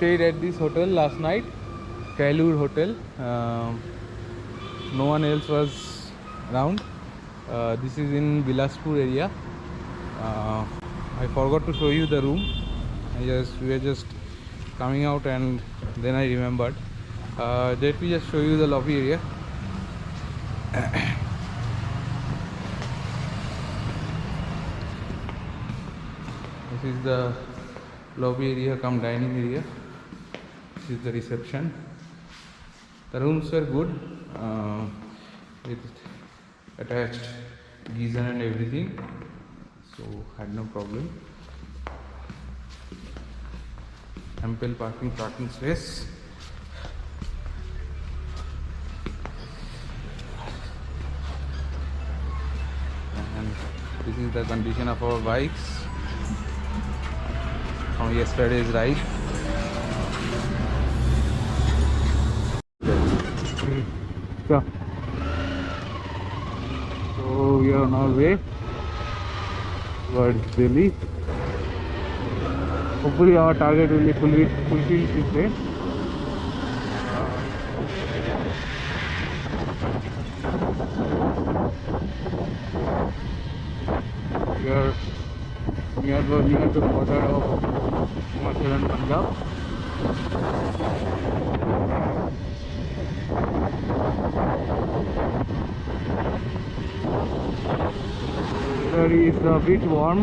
stayed at this hotel last night, Kailur Hotel. No one else was around. This is in Bilaspur area. I forgot to show you the room. We were just coming out and then I remembered. Let me just show you the lobby area. This is the lobby area come dining area. This is the reception. The rooms were good, with attached geyser and everything, so had no problem. Ample parking space. And this is the condition of our bikes from yesterday's ride. So we are on our way towards Delhi. Hopefully our target will be fulfilled today. We are near the border of Himachal and Punjab. Weather is a bit warm.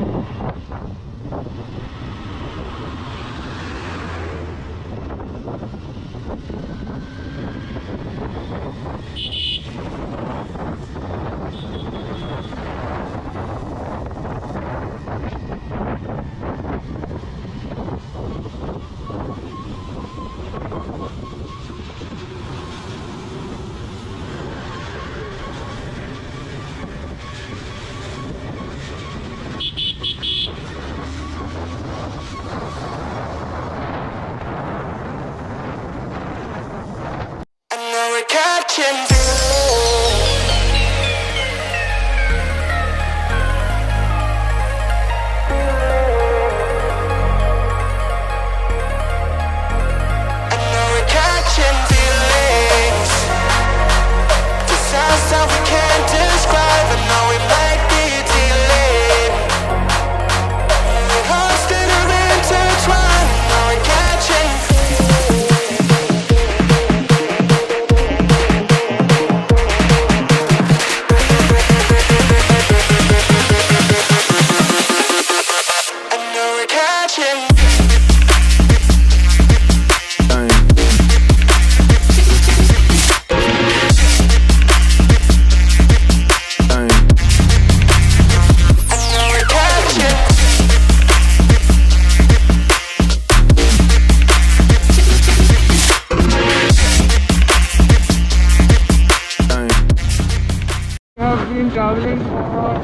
Traveling for about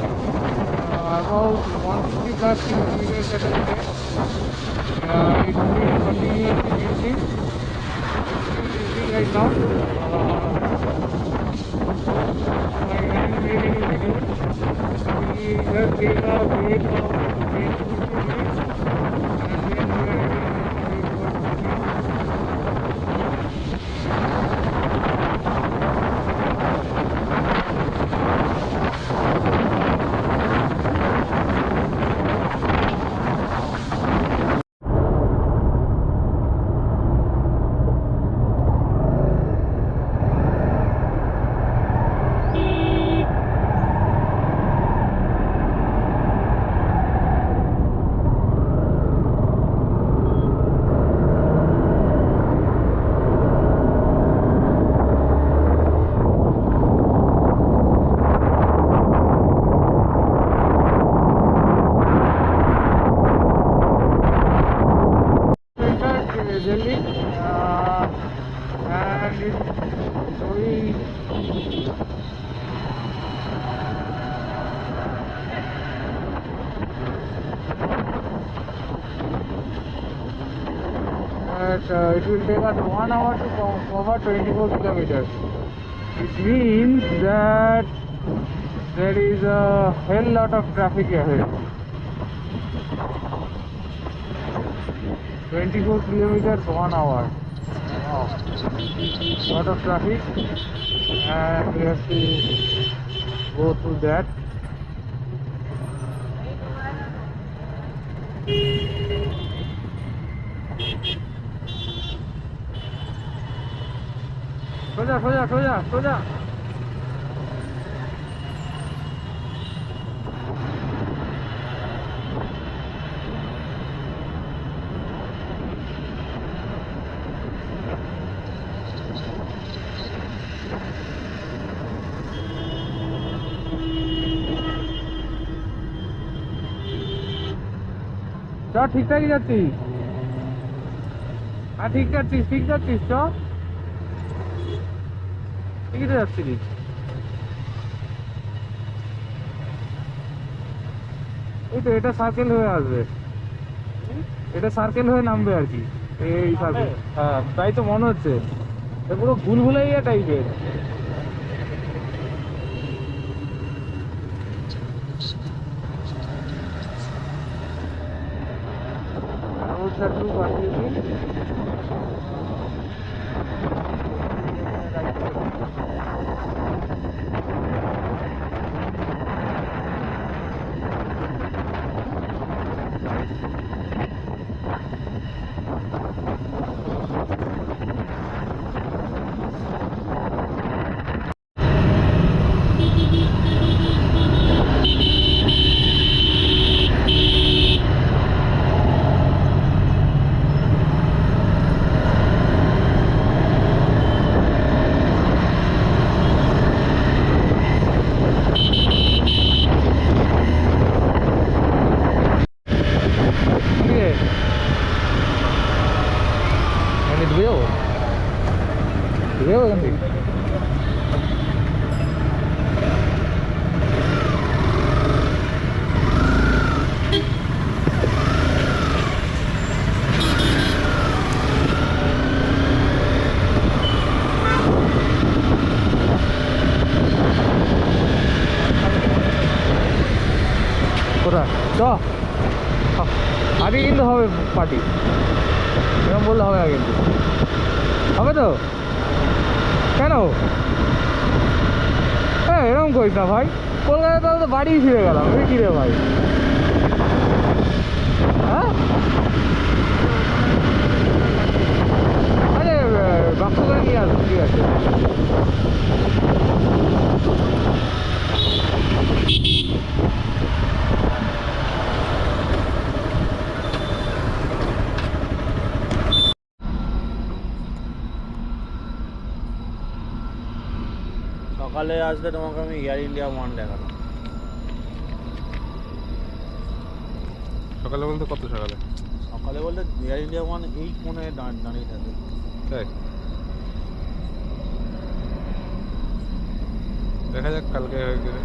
150 plus kilometers at a day. It's been continuously using. Right now. My hand really is good. We just gave a break of 10 to 15 minutes and then we are again Delhi and it's showing that it will take us 1 hour to cover 24 kilometers. It means that there is a hell lot of traffic ahead. 24 kilometers 1 hour. Wow. Lot of traffic, and we have to go through that. Soja. চ ঠিকঠাকই যাচ্ছিস, হ্যাঁ ঠিক যাচ্ছিস চ ঠিকই তো যাচ্ছিস। এই তো এটা সার্কেল হয়ে আসবে, এটা সার্কেল হয়ে নামবে আর কি, এই সার্কেল। হ্যাঁ তাই তো মনে হচ্ছে, পুরো ভুলভুলাইয়া টাইপের। কোথায় চ আগে কিন্তু হবে পার্টি, এরকম বললে হবে না কিন্তু, হবে তো কেন? হ্যাঁ এরকম করিস না ভাই, কলকাতায় তো বাড়ি ফিরে গেলাম, এই কি রে ভাই? হ্যাঁ আরে বাক্স করে নিয়ে আসবো, ঠিক আছে। সকালে আসলে তোমাকে আমি এয়ার ইন্ডিয়া 1 দেখালাম। সকালে বলতে কত সকালে? সকালে বলতে এয়ার ইন্ডিয়া 1 এই কোণে দাঁড়িয়ে থাকে। তাই দেখা যাক কালকে হয়ে গেলে।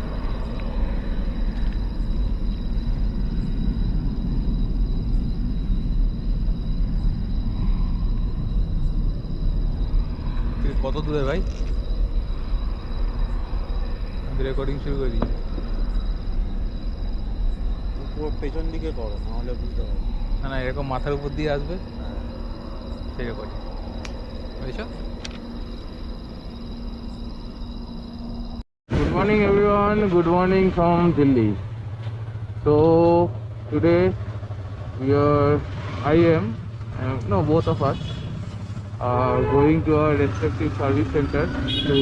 কত দূরে ভাই? রেকর্ডিং শুরু করে দিই। পুরো পেছন দিকে করো, নাহলে বুঝতে পারবে না না, এরকম মাথার উপর দিয়ে আসবে, সেই রেকর্ডিং বুঝছো? Good morning everyone, good morning from Delhi. So today I am no, both of us are going to our respective service centers to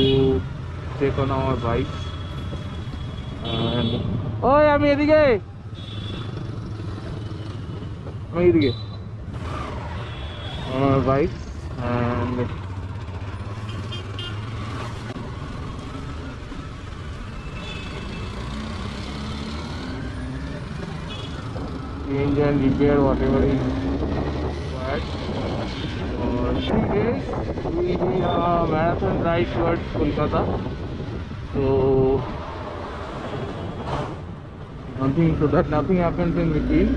check on our bikes. And oh, আমি এদিকে on our bikes, and change and repair whatever is required. For 3 days we did a marathon ride towards Kolkata. So nothing happens in between.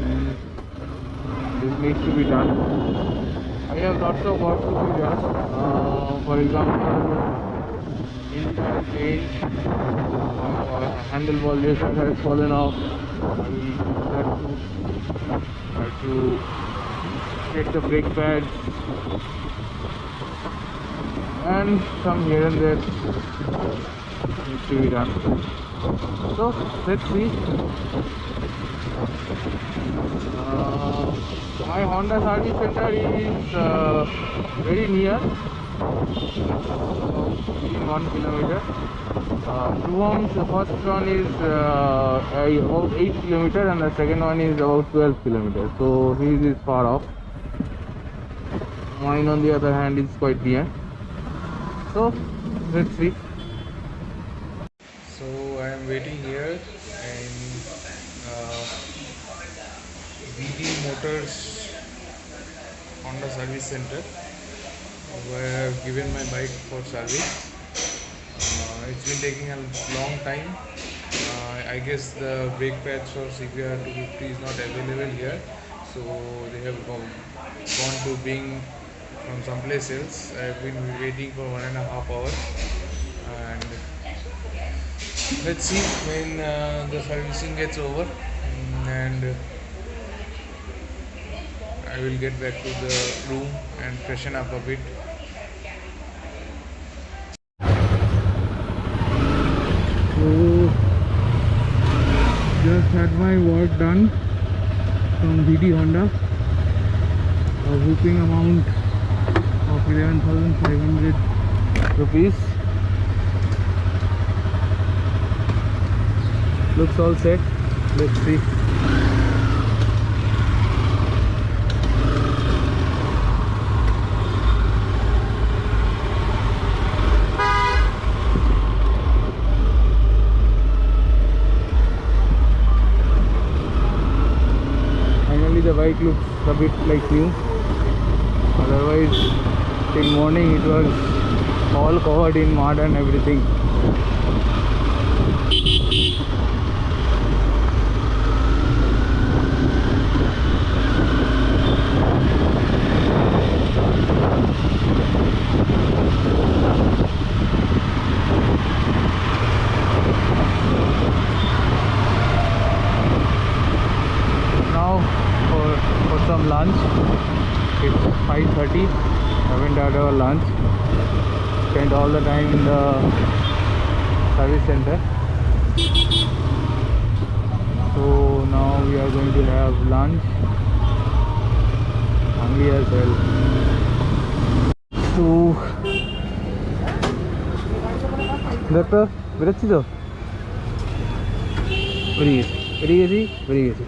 This needs to be done. I have lots of work to be done. For example, inside change, handle valuation has fallen off. We have to check the brake pads and some here and there needs to be done. So let's see. My Honda service center is very near, within 1 kilometer. Shubham's first one is about 8 kilometers and the second one is about 12 kilometers. So his is far off. Mine on the other hand is quite near. So let's see. So I am waiting here in BD Motors Honda Service Center, where I have given my bike for service. It's been taking a long time. I guess the brake pads for CBR 250 is not available here, so they have gone to Bing from someplace else. I have been waiting for 1.5 hours, and let's see when the servicing gets over, and I will get back to the room and freshen up a bit. So just had my work done from BD Honda, a whooping amount of 11,500 rupees. Looks all set. Let's see. The bike looks a bit like new. Otherwise till morning it was all covered in mud and everything. Some lunch. It's 5:30. Haven't had our lunch. Spent all the time in the service center. So now we are going to have lunch. Hungry as well. So Doctor, বেরোচ্ছি তো? বেরিয়ে গেছি.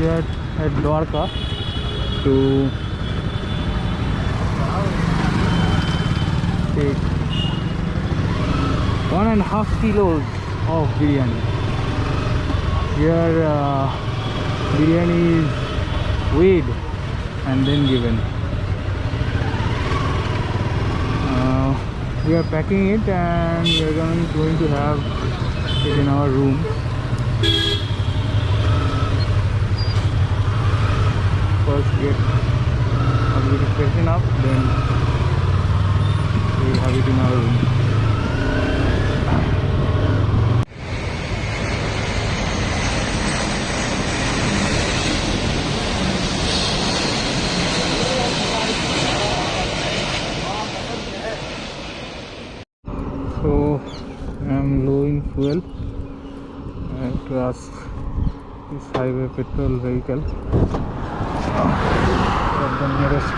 Here at Dwarka to take 1.5 kilos of biryani. Here biryani is weighed and then given. We are packing it and we are going to have it in our room. First get a bit freshen up, then we will have it in our room. So I am low in fuel. I have to ask this highway petrol vehicle for the nearest